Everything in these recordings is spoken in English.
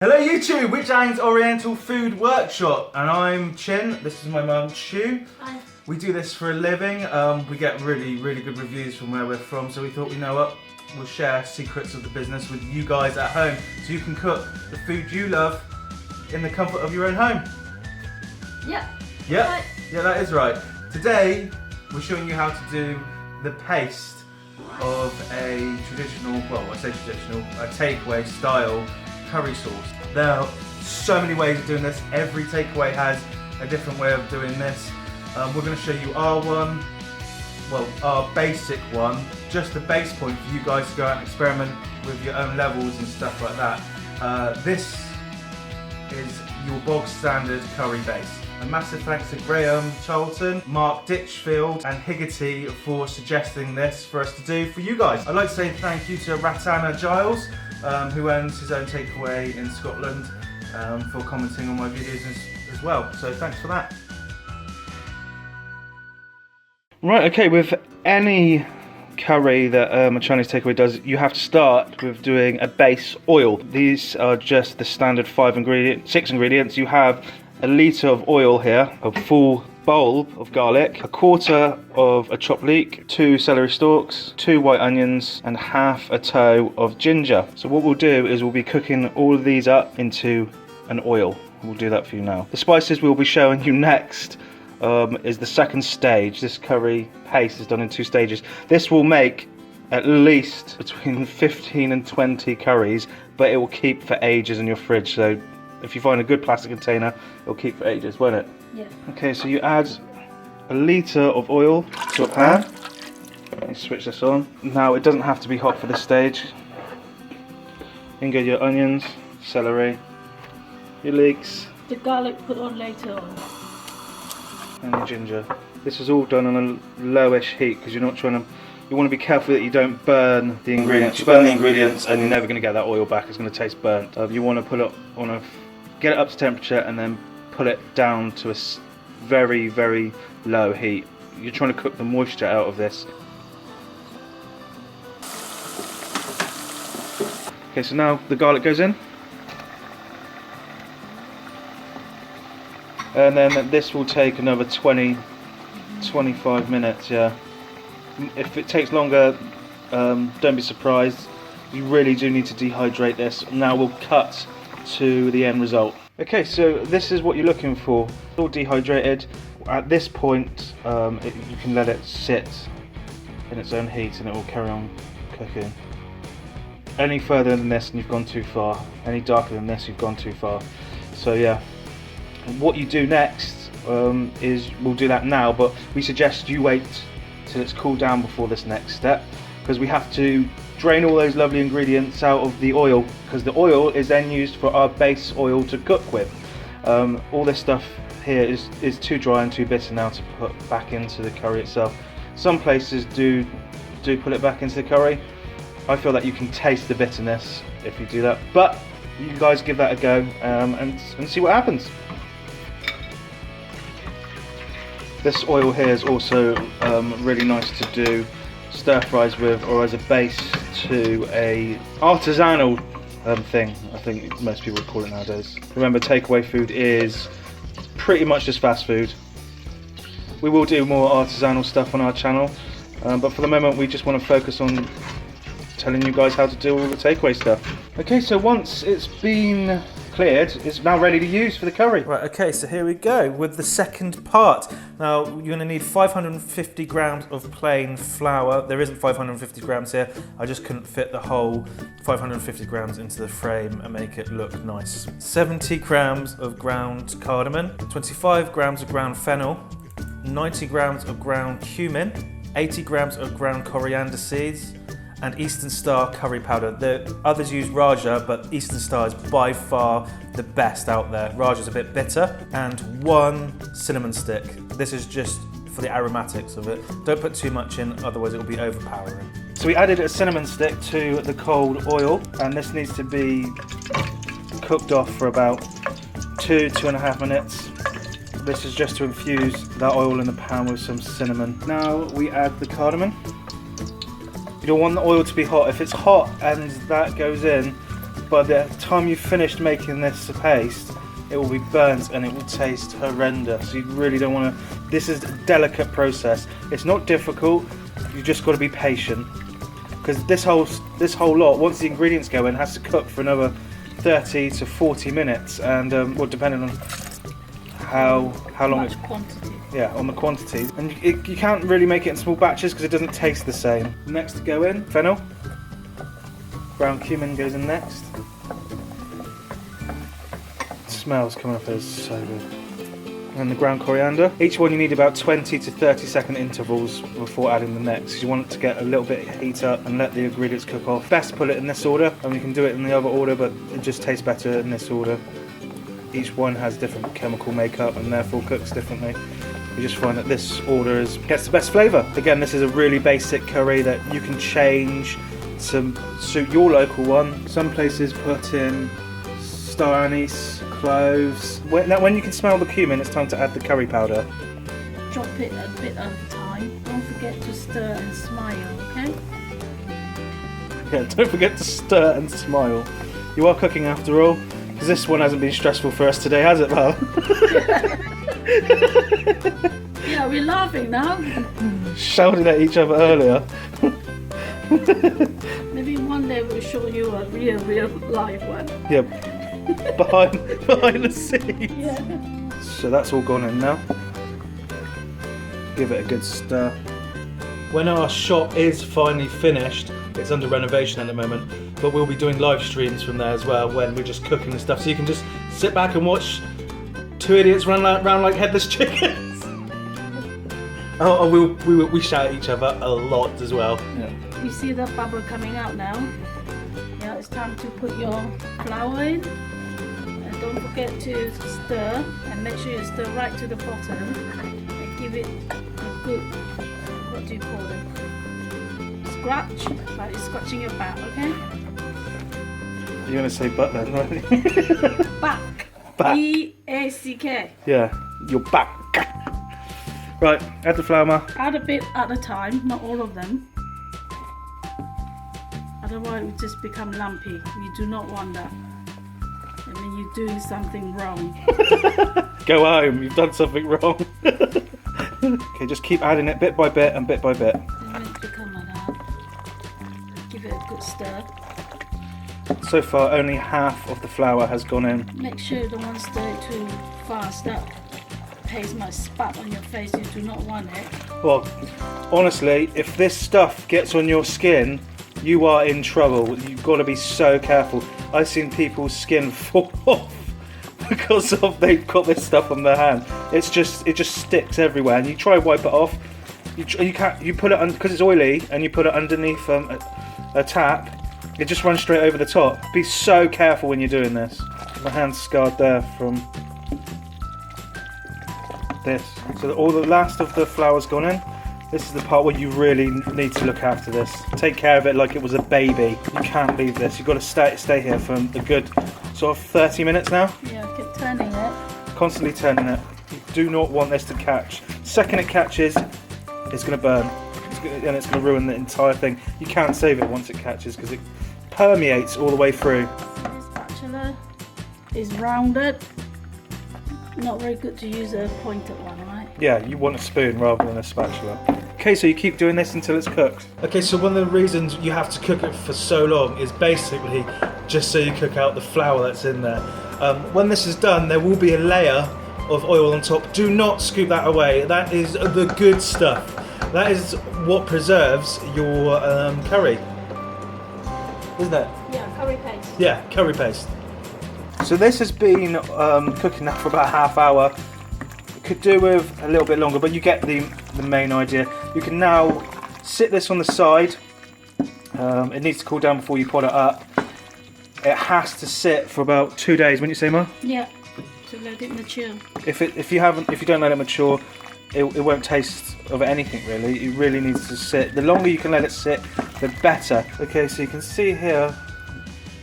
Hello YouTube, Ziangs Oriental Food Workshop, and I'm Chin. This is my mum, Shu. Hi. We do this for a living. We get really good reviews from where we're from, so we thought, you know what, we'll share secrets of the business with you guys at home, so you can cook the food you love in the comfort of your own home. Yep. Yep. Right. Yeah, that is right. Today, we're showing you how to do the paste of a traditional, well, I say traditional, a takeaway style curry sauce. There are so many ways of doing this. Every takeaway has a different way of doing this. We're going to show you our one, well, our basic one, just the base point for you guys to go out and experiment with your own levels and stuff like that. This is your bog standard curry base. A massive thanks to Graham Charlton, Mark Ditchfield and Higgerty for suggesting this for us to do for you guys. I'd like to say thank you to Ratana Giles, who owns his own takeaway in Scotland, for commenting on my videos as well. So thanks for that. Right, okay, with any curry that a Chinese takeaway does, you have to start with doing a base oil. These are just the standard 6 ingredients. You have a litre of oil here, a full bowl of garlic, a quarter of a chopped leek, 2 celery stalks, 2 white onions, and half a toe of ginger. So what we'll do is we'll be cooking all of these up into an oil. We'll do that for you now. The spices we'll be showing you next is the second stage. This curry paste is done in 2 stages. This will make at least between 15 and 20 curries, but it will keep for ages in your fridge. So if you find a good plastic container, it'll keep for ages, won't it? Yeah. Okay, so you add a litre of oil to a pan. You switch this on. Now it doesn't have to be hot for this stage. You can get your onions, celery, your leeks, The garlic put on later on. and your ginger. This is all done on a lowish heat because you're not trying to. You want to be careful that you don't burn the ingredients. You burn the ingredients and you're never going to get that oil back. It's going to taste burnt. You want to put it on get it up to temperature and then put it down to a very low heat. You're trying to cook the moisture out of this. Okay, so now the garlic goes in. And then this will take another 20-25 minutes, yeah. If it takes longer, don't be surprised. You really do need to dehydrate this. Now we'll cut to the end result. Okay, so this is what you're looking for. It's all dehydrated. At this point, you can let it sit in its own heat and it will carry on cooking. Any further than this and you've gone too far. Any darker than this, you've gone too far. So yeah, what you do next is, we'll do that now, but we suggest you wait till it's cooled down before this next step, because we have to drain all those lovely ingredients out of the oil, because the oil is then used for our base oil to cook with. All this stuff here is too dry and too bitter now to put back into the curry itself. Some places do put it back into the curry. I feel that you can taste the bitterness if you do that, but you guys give that a go and see what happens. This oil here is also really nice to do stir fries with, or as a base to a artisanal thing, I think most people would call it nowadays. Remember, takeaway food is pretty much just fast food. We will do more artisanal stuff on our channel, but for the moment we just want to focus on telling you guys how to do all the takeaway stuff. Okay, so once it's been cleared, it's now ready to use for the curry. Right, okay, so here we go with the second part. Now you're going to need 550 grams of plain flour. There isn't 550 grams here. I just couldn't fit the whole 550 grams into the frame and make it look nice. 70 grams of ground cardamom, 25 grams of ground fennel, 90 grams of ground cumin, 80 grams of ground coriander seeds, and Eastern Star curry powder. The others use Raja, but Eastern Star is by far the best out there. Raja's a bit bitter. And 1 cinnamon stick. This is just for the aromatics of it. Don't put too much in, otherwise it'll be overpowering. So we added a cinnamon stick to the cold oil, and this needs to be cooked off for about 2.5 minutes. This is just to infuse that oil in the pan with some cinnamon. Now we add the cardamom. You don't want the oil to be hot. If it's hot and that goes in, by the time you've finished making this paste, it will be burnt and it will taste horrendous. You really don't want to. This is a delicate process. It's not difficult. You just got to be patient, because this whole lot, once the ingredients go in, has to cook for another 30 to 40 minutes, and well, depending on how long it's quantity. Yeah, on the quantity, and you can't really make it in small batches because it doesn't taste the same. Next to go in, fennel. Ground cumin goes in next. It smells coming up there, so good. And the ground coriander. Each one you need about 20 to 30 second intervals before adding the next. You want it to get a little bit heat up and let the ingredients cook off. Best to put it in this order, and you can do it in the other order, but it just tastes better in this order. Each one has different chemical makeup and therefore cooks differently. You just find that this order gets the best flavour. Again, this is a really basic curry that you can change to suit your local one. Some places put in star anise, cloves. Now when you can smell the cumin, it's time to add the curry powder. Chop it a bit at a time. Don't forget to stir and smile, okay? Yeah, don't forget to stir and smile. You are cooking after all, because this one hasn't been stressful for us today, has it, Val? Yeah, we're laughing now. Shouted at each other earlier. Maybe one day we'll show you a real live one. Yeah, behind the scenes. Yeah. So that's all gone in now. Give it a good stir. When our shop is finally finished, it's under renovation at the moment, but we'll be doing live streams from there as well when we're just cooking the stuff. So you can just sit back and watch two idiots run around like headless chickens. We shout at each other a lot as well. Yeah. You see the bubble coming out now? Yeah, it's time to put your flour in. And don't forget to stir, and make sure you stir right to the bottom and give it a good, what do you call it? Scratch, like you're scratching your back, okay? You're going to say butt then, aren't you? Back. Back. B-A-C-K. Yeah, your back. Right, add the flour, Ma. Add a bit at a time, not all of them. Otherwise it will just become lumpy. You do not want that. I mean, you're doing something wrong. Go home, you've done something wrong. Okay, just keep adding it bit by bit and bit by bit. Then it become like that. Give it a good stir. So far, only half of the flour has gone in. Make sure you don't want to stir it too fast. That paste might spat on your face. You do not want it. Well, honestly, if this stuff gets on your skin, you are in trouble. You've got to be so careful. I've seen people's skin fall off because they've got this stuff on their hand. It just sticks everywhere, and you try to wipe it off. You put it on because it's oily, and you put it underneath a tap. It just runs straight over the top. Be so careful when you're doing this. My hand's scarred there from this. So all the last of the flour's gone in. This is the part where you really need to look after this. Take care of it like it was a baby. You can't leave this. You've got to stay here for a good sort of 30 minutes now. Yeah, keep turning it. Constantly turning it. You do not want this to catch. The second it catches, it's going to burn. And it's going to ruin the entire thing. You can't save it once it catches because it permeates all the way through. This spatula is rounded. Not very good to use a pointed one, right? Yeah, you want a spoon rather than a spatula. Okay, so you keep doing this until it's cooked. Okay, so one of the reasons you have to cook it for so long is basically just so you cook out the flour that's in there. When this is done, there will be a layer of oil on top. Do not scoop that away. That is the good stuff. That is what preserves your curry. Isn't it? Yeah, curry paste. Yeah, curry paste. So this has been cooking now for about half hour. Could do with a little bit longer, but you get the main idea. You can now sit this on the side. It needs to cool down before you pot it up. It has to sit for about 2 days, wouldn't you say, Ma? Yeah, to let it mature. If you don't let it mature, it won't taste of anything really. It really needs to sit. The longer you can let it sit, the better. Okay, so you can see here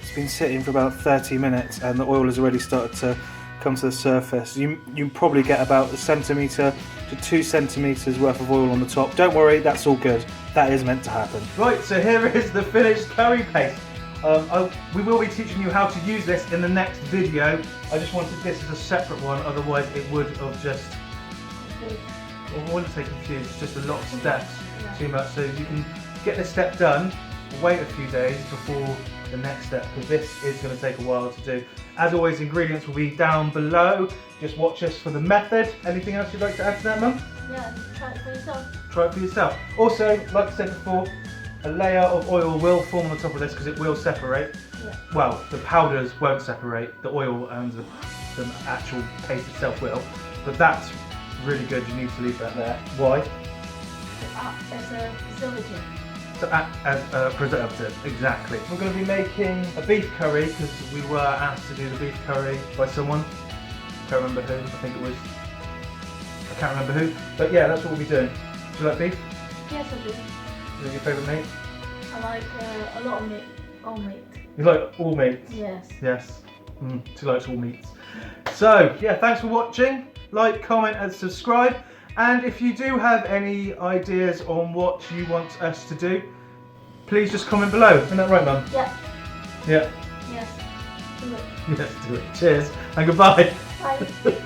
it's been sitting for about 30 minutes and the oil has already started to come to the surface. You probably get about 1 centimetre to 2 centimetres worth of oil on the top. Don't worry, that's all good. That is meant to happen. Right, so here is the finished curry paste. We will be teaching you how to use this in the next video. I just wanted this as a separate one, otherwise it would have just, I wouldn't say confused, it's just a lot of steps, too much. So you can get this step done, wait a few days before the next step, because this is going to take a while to do. As always, ingredients will be down below. Just watch us for the method. Anything else you'd like to add to that, Mum? Yeah, try it for yourself. Try it for yourself. Also, like I said before, a layer of oil will form on top of this because it will separate. Yeah. Well, the powders won't separate, the oil and the actual paste itself will. But that's really good, you need to leave that there. Why? As a preservative. To act as a preservative, exactly. We're going to be making a beef curry because we were asked to do the beef curry by someone. Can't remember who, I think it was, I can't remember who. But yeah, that's what we'll be doing. Do you like beef? Yes, I do. Is it your favourite meat? I like a lot of meat. All meat. You like all meats? Yes. Yes. She likes all meats. So, yeah, thanks for watching. Like, comment and subscribe. And if you do have any ideas on what you want us to do, please just comment below. Isn't that right, Mum? Yeah. Yeah. Yes. Do it. Yes, do it. Cheers and goodbye. Bye.